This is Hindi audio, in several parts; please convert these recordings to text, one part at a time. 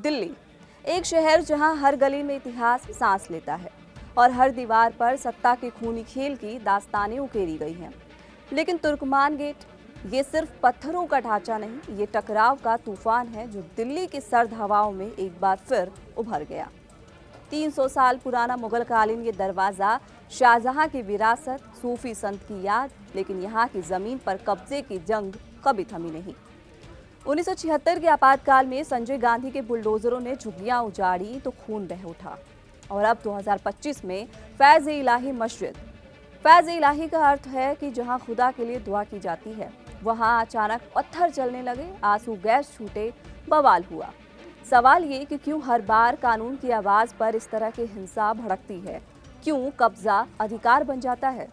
दिल्ली, एक शहर जहां हर गली में इतिहास सांस लेता है और हर दीवार पर सत्ता के खूनी खेल की दास्तानें उकेरी गई हैं। लेकिन तुर्कमान गेट, ये सिर्फ पत्थरों का ढांचा नहीं, ये टकराव का तूफान है जो दिल्ली की सर्द हवाओं में एक बार फिर उभर गया। 300 साल पुराना मुगलकालीन ये दरवाजा, शाहजहां की विरासत, सूफी संत की याद, लेकिन यहाँ की जमीन पर कब्जे की जंग कभी थमी नहीं। 1976 के आपातकाल में संजय गांधी के बुलडोजरों ने झुग्गियां उजाड़ी तो खून बह उठा, और अब 2025 में फैज़-ए-इलाही मस्जिद। फैज़-ए-इलाही का अर्थ है कि जहां खुदा के लिए दुआ की जाती है, वहां अचानक पत्थर चलने लगे, आंसू गैस छूटे, बवाल हुआ। सवाल ये कि क्यों हर बार कानून की आवाज पर इस तरह की हिंसा भड़कती है? क्यों कब्जा अधिकार बन जाता है?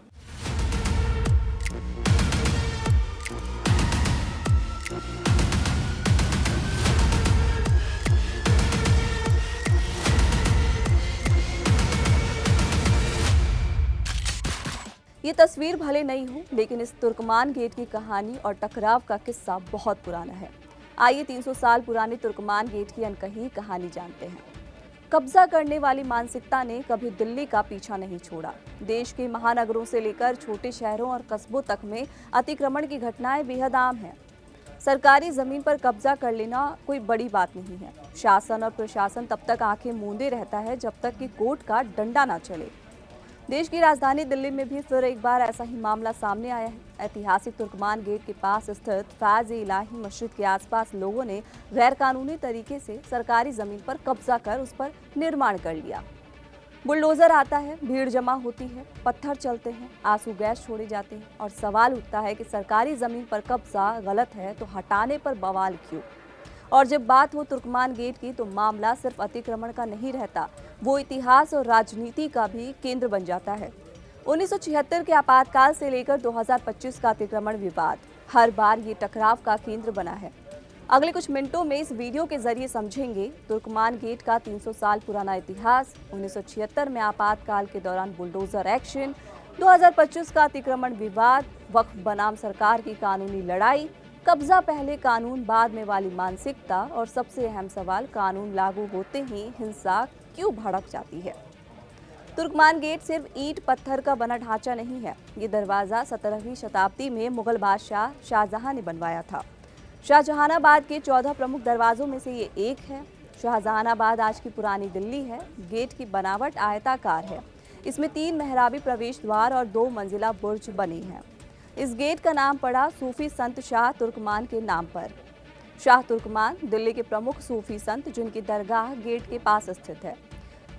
ये तस्वीर भले नहीं हो, लेकिन इस तुर्कमान गेट की कहानी और टकराव का किस्सा बहुत पुराना है। आइए 300 साल पुराने तुर्कमान गेट की अनकही कहानी जानते हैं। कब्जा करने वाली मानसिकता ने कभी दिल्ली का पीछा नहीं छोड़ा। देश के महानगरों से लेकर छोटे शहरों और कस्बों तक में अतिक्रमण की घटनाएं बेहद आम हैं। सरकारी जमीन पर कब्जा कर लेना कोई बड़ी बात नहीं है। शासन और प्रशासन तब तक आंखें मूंदे रहता है जब तक कि कोर्ट का डंडा ना चले। देश की राजधानी दिल्ली में भी फिर एक बार ऐसा ही मामला सामने आया है। ऐतिहासिक तुर्कमान गेट के पास स्थित फैज़-ए-इलाही मस्जिद के आसपास लोगों ने गैरकानूनी तरीके से सरकारी जमीन पर कब्जा कर उस पर निर्माण कर लिया। बुलडोजर आता है, भीड़ जमा होती है, पत्थर चलते हैं, आंसू गैस छोड़े जाते हैं और सवाल उठता है कि सरकारी जमीन पर कब्जा गलत है तो हटाने पर बवाल क्यों? और जब बात हो तुर्कमान गेट की तो मामला सिर्फ अतिक्रमण का नहीं रहता, वो इतिहास और राजनीति का भी केंद्र बन जाता है। 1976 के आपातकाल से लेकर 2025 का अतिक्रमण विवाद हर बार ये टकराव का केंद्र बना है। अगले कुछ मिनटों में इस वीडियो के जरिए समझेंगे तुर्कमान गेट का 300 साल पुराना इतिहास, 1976 में आपातकाल के दौरान बुलडोजर एक्शन, 2025 का अतिक्रमण विवाद, वक्फ बनाम सरकार की कानूनी लड़ाई, कब्जा पहले कानून बाद में वाली मानसिकता और सबसे अहम सवाल, कानून लागू होते ही हिंसा क्यों भड़क जाती है। तुर्कमान गेट सिर्फ ईंट पत्थर का बना ढांचा नहीं है। ये दरवाजा 17वीं शताब्दी में मुगल बादशाह शाहजहां ने बनवाया था। शाहजहानाबाद के 14 प्रमुख दरवाजों में से ये एक है। शाहजहानाबाद आज की पुरानी दिल्ली है। गेट की बनावट आयताकार है। इसमें 3 मेहराबी प्रवेश द्वार और 2 मंजिला बुर्ज बने हैं। इस गेट का नाम पड़ा सूफी संत शाह तुर्कमान के नाम पर। शाह तुर्कमान दिल्ली के प्रमुख सूफी संत जिनकी दरगाह गेट के पास स्थित है,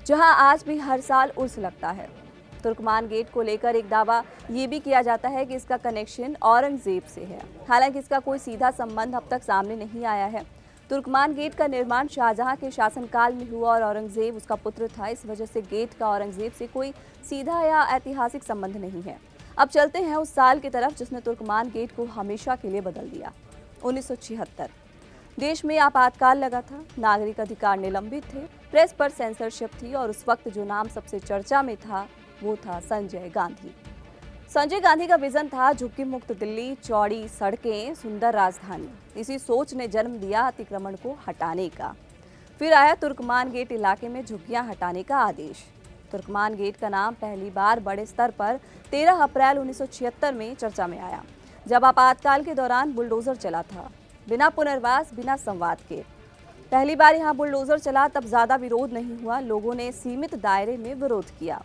जहां आज भी हर साल उर्स लगता है। तुर्कमान गेट को लेकर एक दावा ये भी किया जाता है कि इसका कनेक्शन औरंगजेब से है। हालांकि इसका कोई सीधा संबंध अब तक सामने नहीं आया है। तुर्कमान गेट का निर्माण शाहजहां के शासनकाल में हुआ और औरंगजेब उसका पुत्र था। इस वजह से गेट का औरंगजेब से कोई सीधा या ऐतिहासिक संबंध नहीं है। अब चलते हैं उस साल की तरफ जिसने तुर्कमान गेट को हमेशा के लिए बदल दिया। 1976। देश में आपातकाल लगा था, नागरिक अधिकार निलंबित थे, प्रेस पर सेंसरशिप थी और उस वक्त जो नाम सबसे चर्चा में था वो था संजय गांधी। संजय गांधी का विजन था झुग्गी मुक्त दिल्ली, चौड़ी सड़कें, सुंदर राजधानी। इसी सोच ने जन्म दिया अतिक्रमण को हटाने का। फिर आया तुर्कमान गेट इलाके में झुग्गियां हटाने का आदेश। तुर्कमान गेट का नाम पहली बार बड़े स्तर पर 13 अप्रैल 1976 में चर्चा में आया, जब आपातकाल के दौरान बुलडोजर चला था, बिना पुनर्वास, बिना संवाद के। पहली बार यहाँ बुलडोजर चला तब ज्यादा विरोध नहीं हुआ, लोगों ने सीमित दायरे में विरोध किया।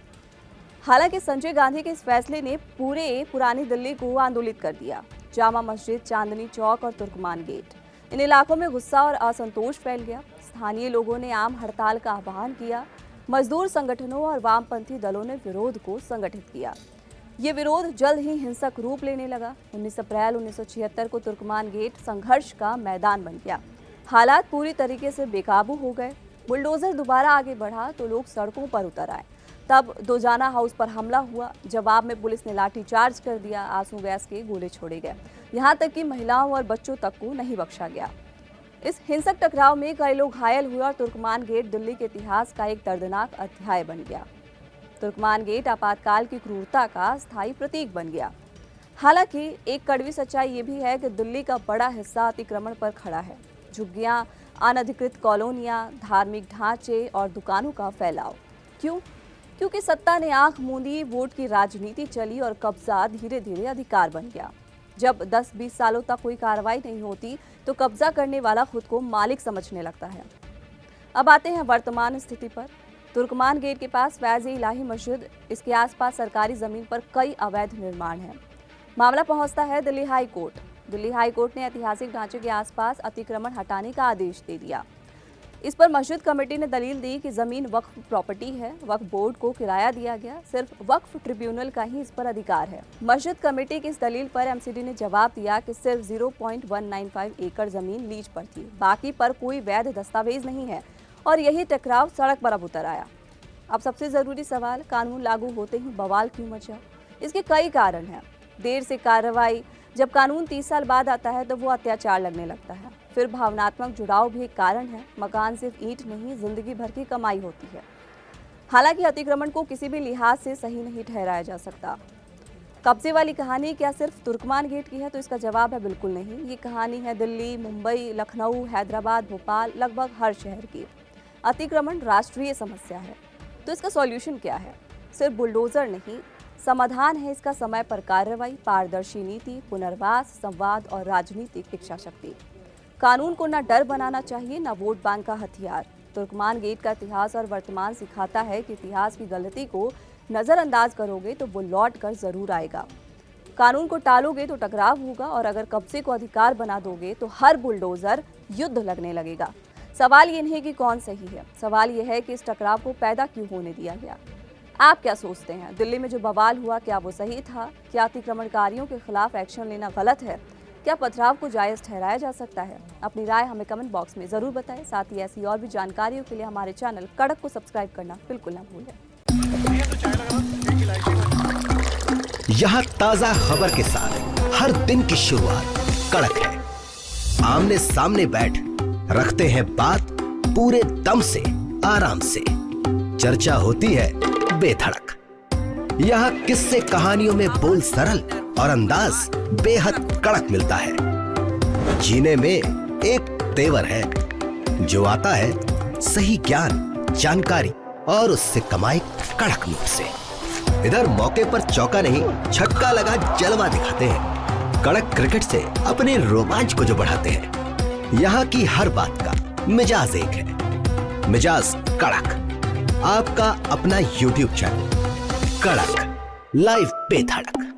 हालांकि संजय गांधी के इस फैसले ने पूरे पुरानी दिल्ली को आंदोलित कर दिया। जामा मस्जिद, चांदनी चौक और तुर्कमान गेट, इन इलाकों में गुस्सा और असंतोष फैल गया। स्थानीय लोगों ने आम हड़ताल का आह्वान किया। मजदूर संगठनों और वामपंथी दलों ने विरोध को संगठित किया। ये विरोध जल्द ही हिंसक रूप लेने लगा। 19 अप्रैल 1976 को तुर्कमान गेट संघर्ष का मैदान बन गया। हालात पूरी तरीके से बेकाबू हो गए। बुलडोजर दोबारा आगे बढ़ा तो लोग सड़कों पर उतर आए। तब दोजाना हाउस पर हमला हुआ। जवाब में पुलिस ने लाठीचार्ज कर दिया, आंसू गैस के गोले छोड़े गए। यहाँ तक कि महिलाओं और बच्चों तक को नहीं बख्शा गया। इस हिंसक टकराव में कई लोग घायल हुए और तुर्कमान गेट दिल्ली के इतिहास का एक दर्दनाक अध्याय बन गया। तुर्कमान गेट आपातकाल की क्रूरता का स्थायी प्रतीक बन गया। हालांकि एक कड़वी सच्चाई ये भी है कि दिल्ली का बड़ा हिस्सा अतिक्रमण पर खड़ा है। झुग्गियां अनधिकृत कॉलोनियां, धार्मिक ढांचे और दुकानों का फैलाव। क्यों? क्योंकि सत्ता ने आंख मूंदी, वोट की राजनीति चली और कब्जा धीरे धीरे अधिकार बन गया। जब 10-20 सालों तक कोई कार्रवाई नहीं होती तो कब्जा करने वाला खुद को मालिक समझने लगता है। अब आते हैं वर्तमान स्थिति पर। तुर्कमान गेट के पास फैज़ इलाही मस्जिद, इसके आसपास सरकारी जमीन पर कई अवैध निर्माण हैं। मामला पहुंचता है Delhi high court. Delhi high court ने ऐतिहासिक ढांचे के आसपास अतिक्रमण हटाने का आदेश दे दिया। इस पर मस्जिद कमेटी ने दलील दी कि जमीन वक्फ प्रॉपर्टी है, वक्फ बोर्ड को किराया दिया गया, सिर्फ वक्फ ट्रिब्यूनल का ही इस पर अधिकार है। मस्जिद कमेटी की इस दलील पर एमसीडी ने जवाब दिया कि सिर्फ 0.195 एकड़ जमीन लीज पर थी, बाकी पर कोई वैध दस्तावेज नहीं है और यही टकराव सड़क पर अब उतर आया। अब सबसे जरूरी सवाल, कानून लागू होते ही बवाल क्यों मचा? इसके कई कारण हैं। देर से कार्रवाई, जब कानून 30 साल बाद आता है तो वो अत्याचार लगने लगता है। फिर भावनात्मक जुड़ाव भी एक कारण है। मकान सिर्फ ईंट नहीं, जिंदगी भर की कमाई होती है। हालांकि अतिक्रमण को किसी भी लिहाज से सही नहीं ठहराया जा सकता। कब्जे वाली कहानी क्या सिर्फ तुर्कमान गेट की है? तो इसका जवाब है बिल्कुल नहीं। ये कहानी है दिल्ली, मुंबई, लखनऊ, हैदराबाद, भोपाल, लगभग हर शहर की। अतिक्रमण राष्ट्रीय समस्या है। तो इसका सॉल्यूशन क्या है? सिर्फ बुलडोजर नहीं, समाधान है इसका समय पर कार्रवाई, पारदर्शी नीति, पुनर्वास, संवाद और राजनीतिक इच्छा शक्ति। कानून को न डर बनाना चाहिए, न वोट बैंक का हथियार। तुर्कमान गेट का इतिहास और वर्तमान सिखाता है कि इतिहास की गलती को नजरअंदाज करोगे तो वो लौट कर जरूर आएगा। कानून को टालोगे तो टकराव होगा और अगर कब्जे को अधिकार बना दोगे तो हर बुलडोजर युद्ध लगने लगेगा। सवाल ये नहीं कि कौन सही है, सवाल ये है कि इस टकराव को पैदा क्यों होने दिया गया। आप क्या सोचते हैं? दिल्ली में जो बवाल हुआ, क्या वो सही था? क्या अतिक्रमणकारियों के खिलाफ एक्शन लेना गलत है? क्या पथराव को जायज ठहराया जा सकता है? अपनी राय हमें कमेंट बॉक्स में जरूर बताएं। साथ ही ऐसी और भी जानकारियों के लिए हमारे चैनल कड़क को सब्सक्राइब करना बिल्कुल ना भूलें। यहाँ ताजा खबर के साथ हर दिन की शुरुआत कड़क है। आमने सामने बैठ रखते हैं बात पूरे दम से, आराम से। चर्चा होती है बेधड़क। यहाँ किस्से कहानियों में बोल सरल और अंदाज बेहद कड़क मिलता है। जीने में एक तेवर है जो आता है सही ज्ञान, जानकारी और उससे कमाई कड़क नोट से। इधर मौके पर चौका नहीं, छक्का लगा जलवा दिखाते हैं। कड़क क्रिकेट से अपने रोमांच को जो बढ़ाते हैं। यहाँ की हर बात का मिजाज एक है, मिजाज कड़क। आपका अपना YouTube चैनल कड़क, लाइव बेधड़क।